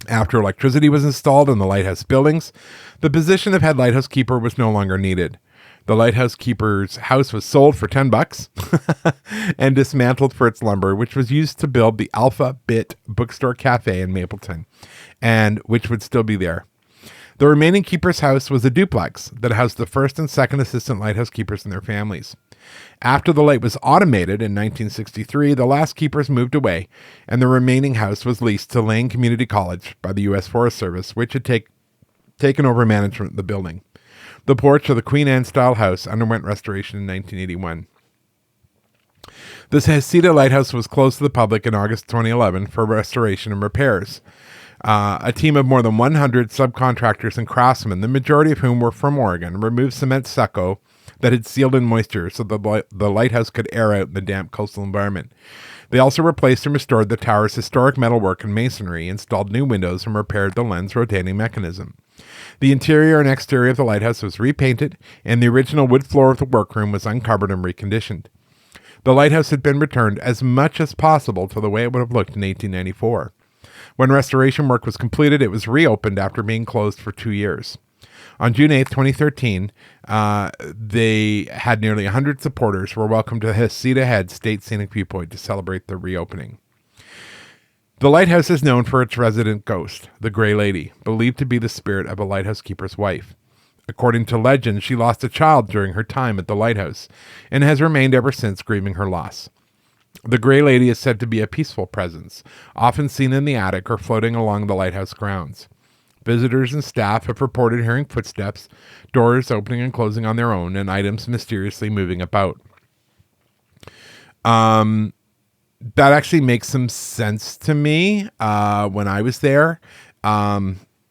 After electricity was installed in the lighthouse buildings, the position of head lighthouse keeper was no longer needed. The lighthouse keeper's house was sold for $10 and dismantled for its lumber, which was used to build the Alpha Bit Bookstore Cafe in Mapleton, and which would still be there. The remaining keeper's house was a duplex that housed the first and second assistant lighthouse keepers and their families. After the light was automated in 1963, the last keepers moved away, and the remaining house was leased to Lane Community College by the U.S. Forest Service, which had taken over management of the building. The porch of the Queen Anne-style house underwent restoration in 1981. The Heceta Lighthouse was closed to the public in August 2011 for restoration and repairs. A team of more than 100 subcontractors and craftsmen, the majority of whom were from Oregon, removed cement stucco that had sealed in moisture so the lighthouse could air out in the damp coastal environment. They also replaced and restored the tower's historic metalwork and masonry, installed new windows, and repaired the lens rotating mechanism. The interior and exterior of the lighthouse was repainted, and the original wood floor of the workroom was uncovered and reconditioned. The lighthouse had been returned as much as possible to the way it would have looked in 1894. When restoration work was completed, it was reopened after being closed for 2 years. On June 8, 2013, they had nearly 100 supporters who were welcomed to Heceta Head State Scenic Viewpoint to celebrate the reopening. The lighthouse is known for its resident ghost, the Gray Lady, believed to be the spirit of a lighthouse keeper's wife. According to legend, she lost a child during her time at the lighthouse and has remained ever since grieving her loss. The Gray Lady is said to be a peaceful presence, often seen in the attic or floating along the lighthouse grounds. Visitors and staff have reported hearing footsteps, doors opening and closing on their own, and items mysteriously moving about. That actually makes some sense to me. When I was there,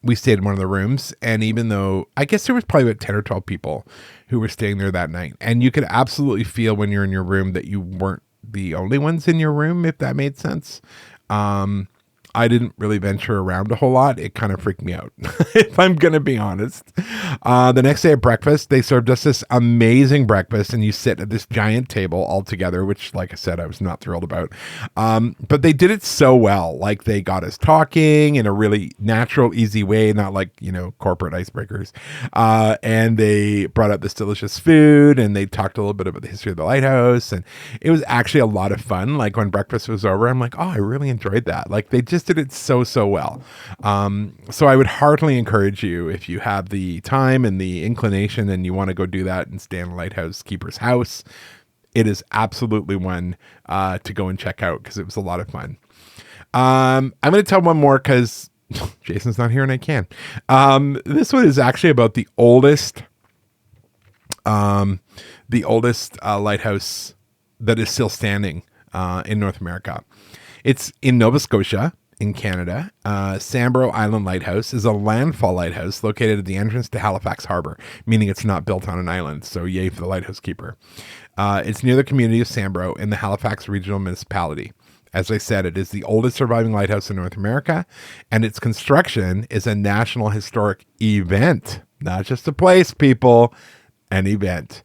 we stayed in one of the rooms, and even though I guess there was probably about 10 or 12 people who were staying there that night, and you could absolutely feel when you're in your room that you weren't the only ones in your room, if that made sense. I didn't really venture around a whole lot. It kind of freaked me out, if I'm going to be honest. The next day at breakfast, they served us this amazing breakfast, and you sit at this giant table all together, which, like I said, I was not thrilled about. But they did it so well. Like, they got us talking in a really natural, easy way, not like, corporate icebreakers. And they brought up this delicious food, and they talked a little bit about the history of the lighthouse, and it was actually a lot of fun. Like, when breakfast was over, I'm like, oh, I really enjoyed that. Like, they just did it so well. So I would heartily encourage you, if you have the time and the inclination and you want to go do that and stay in a lighthouse keeper's house, it is absolutely one to go and check out because it was a lot of fun. I'm going to tell one more because Jason's not here and I can. This one is actually about the oldest lighthouse that is still standing in North America. It's in Nova Scotia. in Canada, Sambro Island Lighthouse is a landfall lighthouse located at the entrance to Halifax Harbor, meaning it's not built on an island. So yay for the lighthouse keeper. It's near the community of Sambro in the Halifax Regional Municipality. As I said, it is the oldest surviving lighthouse in North America, and its construction is a national historic event. Not just a place, people, an event.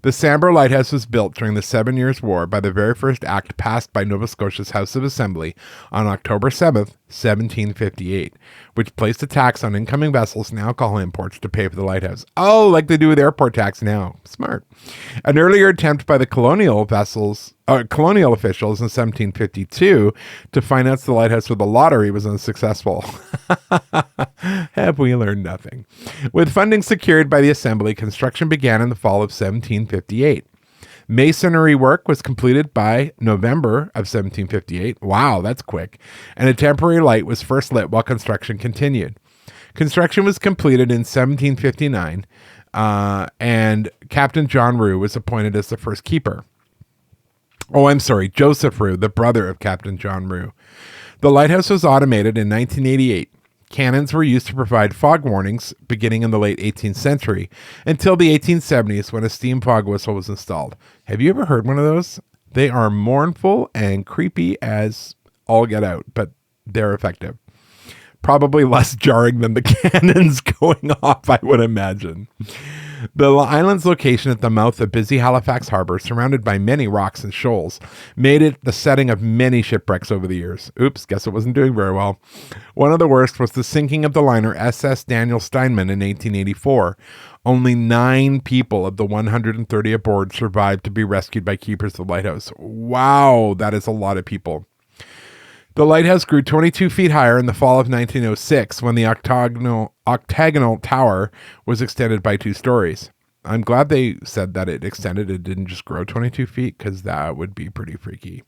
The Sambro Lighthouse was built during the 7 Years' War by the very first act passed by Nova Scotia's House of Assembly on October 7th, 1758, which placed a tax on incoming vessels and alcohol imports to pay for the lighthouse. Oh, like they do with airport tax now. Smart. An earlier attempt by the colonial officials in 1752 to finance the lighthouse with a lottery was unsuccessful. Have we learned nothing? With funding secured by the Assembly, construction began in the fall of 1758. Masonry work was completed by November of 1758. Wow, that's quick. And a temporary light was first lit while construction continued. Construction was completed in 1759, and Captain John Rue was appointed as the first keeper. Oh, I'm sorry, Joseph Rue, the brother of Captain John Rue. The lighthouse was automated in 1988. Cannons were used to provide fog warnings beginning in the late 18th century until the 1870s when a steam fog whistle was installed. Have you ever heard one of those? They are mournful and creepy as all get out, but they're effective. Probably less jarring than the cannons going off, I would imagine. The island's location at the mouth of busy Halifax Harbor, surrounded by many rocks and shoals, made it the setting of many shipwrecks over the years. Oops, guess it wasn't doing very well. One of the worst was the sinking of the liner SS Daniel Steinman in 1884. Only 9 people of the 130 aboard survived to be rescued by keepers of the lighthouse. Wow, that is a lot of people. The lighthouse grew 22 feet higher in the fall of 1906 when the octagonal tower was extended by 2 stories. I'm glad they said that it extended. It didn't just grow 22 feet because that would be pretty freaky.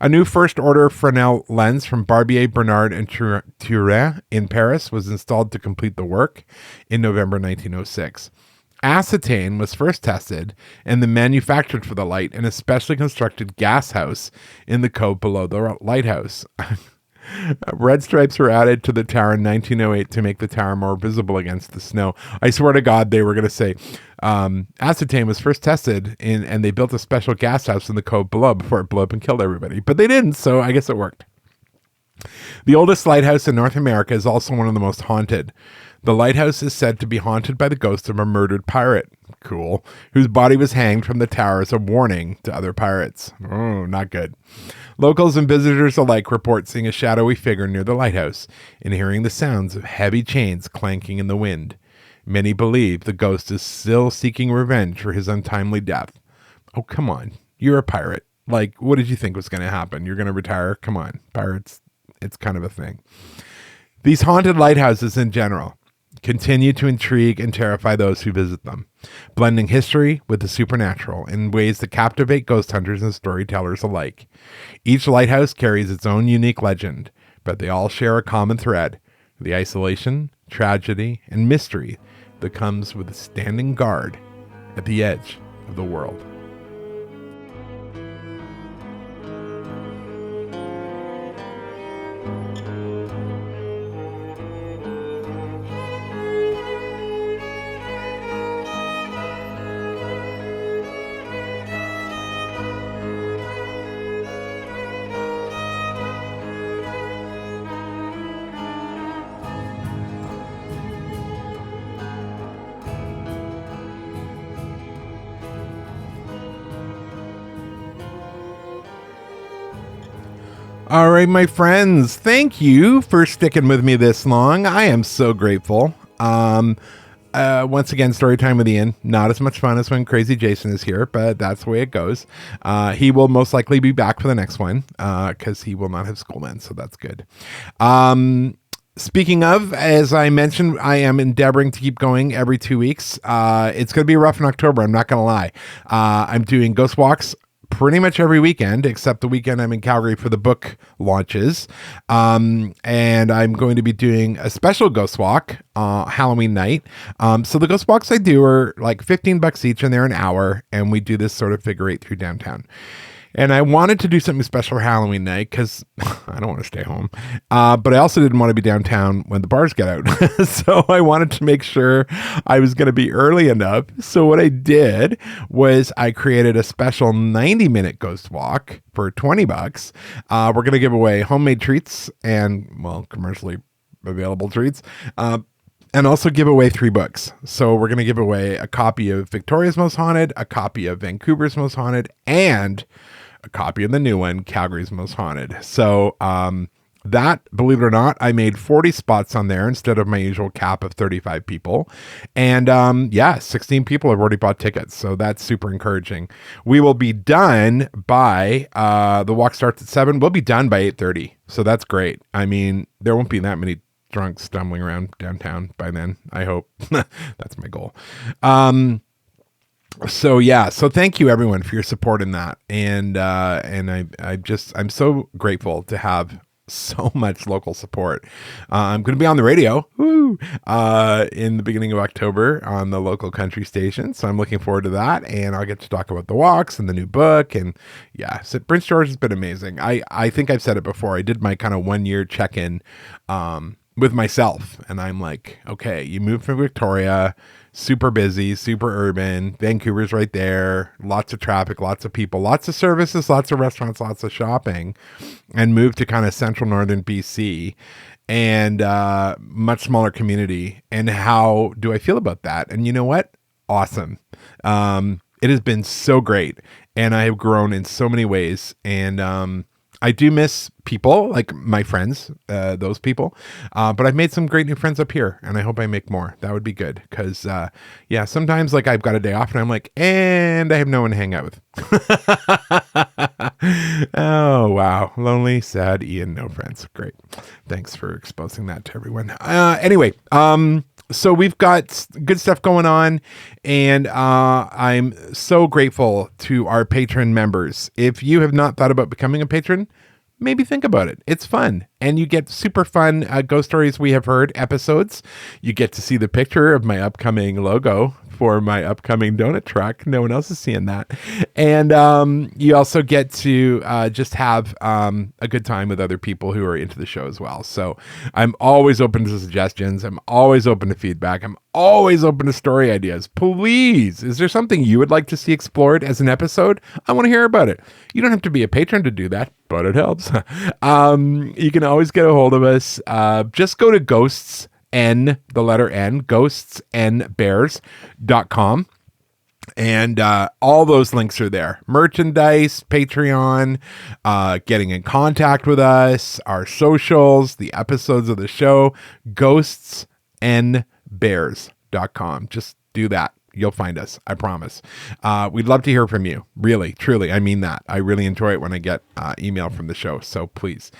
A new first order Fresnel lens from Barbier, Bernard, and Turenne in Paris was installed to complete the work in November 1906. Acetane was first tested and then manufactured for the light in a specially constructed gas house in the cove below the lighthouse. Red stripes were added to the tower in 1908 to make the tower more visible against the snow. I swear to God, they were going to say acetane was first tested and they built a special gas house in the cove below before it blew up and killed everybody. But they didn't, so I guess it worked. The oldest lighthouse in North America is also one of the most haunted. The lighthouse is said to be haunted by the ghost of a murdered pirate, cool, whose body was hanged from the tower as a warning to other pirates. Oh, not good. Locals and visitors alike report seeing a shadowy figure near the lighthouse and hearing the sounds of heavy chains clanking in the wind. Many believe the ghost is still seeking revenge for his untimely death. Oh, come on. You're a pirate. Like, what did you think was going to happen? You're going to retire? Come on. Pirates, it's kind of a thing. These haunted lighthouses in general continue to intrigue and terrify those who visit them, blending history with the supernatural in ways that captivate ghost hunters and storytellers alike. Each lighthouse carries its own unique legend, but they all share a common thread: the isolation, tragedy, and mystery that comes with standing guard at the edge of the world. All right, my friends, thank you for sticking with me this long. I am so grateful. Once again, story time with Ian. Not as much fun as when Crazy Jason is here, but that's the way it goes. He will most likely be back for the next one because he will not have school then, so that's good. Speaking of, as I mentioned, I am endeavoring to keep going every 2 weeks. It's going to be rough in October, I'm not going to lie. I'm doing ghost walks pretty much every weekend, except the weekend I'm in Calgary for the book launches. And I'm going to be doing a special ghost walk Halloween night. So the ghost walks I do are like $15 each, and they're an hour, and we do this sort of figure 8 through downtown. And I wanted to do something special for Halloween night because I don't want to stay home. But I also didn't want to be downtown when the bars get out. So I wanted to make sure I was going to be early enough. So what I did was I created a special 90-minute ghost walk for $20. We're going to give away homemade treats and, well, commercially available treats. And also give away 3 books. So we're going to give away a copy of Victoria's Most Haunted, a copy of Vancouver's Most Haunted, and a copy of the new one, Calgary's Most Haunted. So that, believe it or not, I made 40 spots on there instead of my usual cap of 35 people. And 16 people have already bought tickets. So that's super encouraging. We will be done by, the walk starts at 7. We'll be done by 8:30. So that's great. I mean, there won't be that many drunks stumbling around downtown by then, I hope. That's my goal. So thank you everyone for your support in that. And I'm so grateful to have so much local support. I'm going to be on the radio in the beginning of October on the local country station. So I'm looking forward to that. And I'll get to talk about the walks and the new book. And so Prince George has been amazing. I think I've said it before. I did my kind of 1-year check-in, with myself. And I'm like, okay, you moved from Victoria, super busy, super urban. Vancouver's right there. Lots of traffic, lots of people, lots of services, lots of restaurants, lots of shopping, and moved to kind of central northern BC and much smaller community. And how do I feel about that? And you know what? Awesome. It has been so great. And I have grown in so many ways. And I do miss people, like my friends, those people. But I've made some great new friends up here, and I hope I make more. That would be good. Because, sometimes like I've got a day off and I'm like, and I have no one to hang out with. Oh, wow. Lonely, sad, Ian, no friends. Great. Thanks for exposing that to everyone. Anyway, so we've got good stuff going on, and I'm so grateful to our patron members. If you have not thought about becoming a patron, maybe think about it. It's fun. And you get super fun Ghost Stories We Have Heard episodes. You get to see the picture of my upcoming logo for my upcoming donut truck. No one else is seeing that. And you also get to just have a good time with other people who are into the show as well. So I'm always open to suggestions. I'm always open to feedback. I'm always open to story ideas. Please, is there something you would like to see explored as an episode? I want to hear about it. You don't have to be a patron to do that, but it helps. You can always get a hold of us. Just go to ghostsnbears.com. And all those links are there. Merchandise, Patreon, getting in contact with us, our socials, the episodes of the show, ghostsnbears.com. Just do that. You'll find us. I promise. We'd love to hear from you. Really, truly. I mean that. I really enjoy it when I get email from the show. So please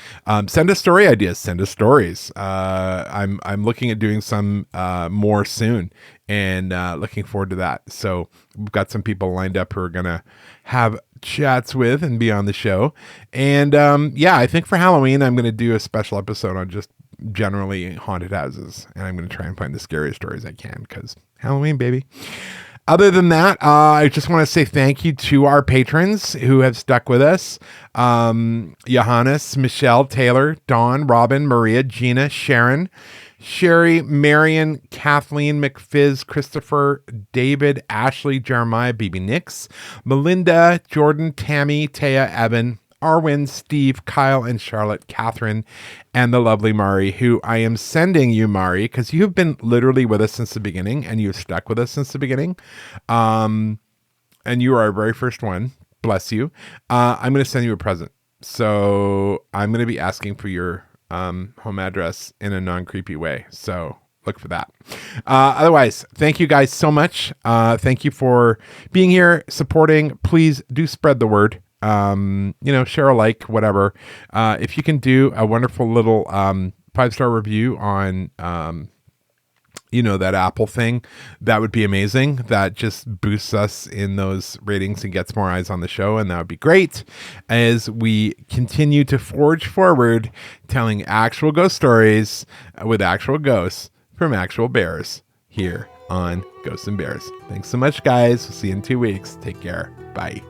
send us story ideas. Send us stories. I'm looking at doing some more soon, and looking forward to that. So we've got some people lined up who are going to have chats with and be on the show. And I think for Halloween, I'm going to do a special episode on just generally haunted houses. And I'm going to try and find the scariest stories I can, because Halloween, baby. Other than that, I just want to say thank you to our patrons who have stuck with us. Johannes, Michelle, Taylor, Dawn, Robin, Maria, Gina, Sharon, Sherry, Marion, Kathleen, McFizz, Christopher, David, Ashley, Jeremiah, BB Nix, Melinda, Jordan, Tammy, Taya, Evan, Arwen, Steve, Kyle, and Charlotte, Catherine, and the lovely Mari, who I am sending you, Mari, because you have been literally with us since the beginning, and you've stuck with us since the beginning. And you are our very first one. Bless you. I'm going to send you a present. So I'm going to be asking for your home address in a non-creepy way. So look for that. Otherwise, thank you guys so much. Thank you for being here, supporting. Please do spread the word. Share a like, whatever. If you can do a wonderful little 5-star review on that Apple thing, that would be amazing. That just boosts us in those ratings and gets more eyes on the show, and that would be great as we continue to forge forward, telling actual ghost stories with actual ghosts from actual bears here on Ghosts and Bears. Thanks so much, guys. We'll see you in 2 weeks. Take care. Bye.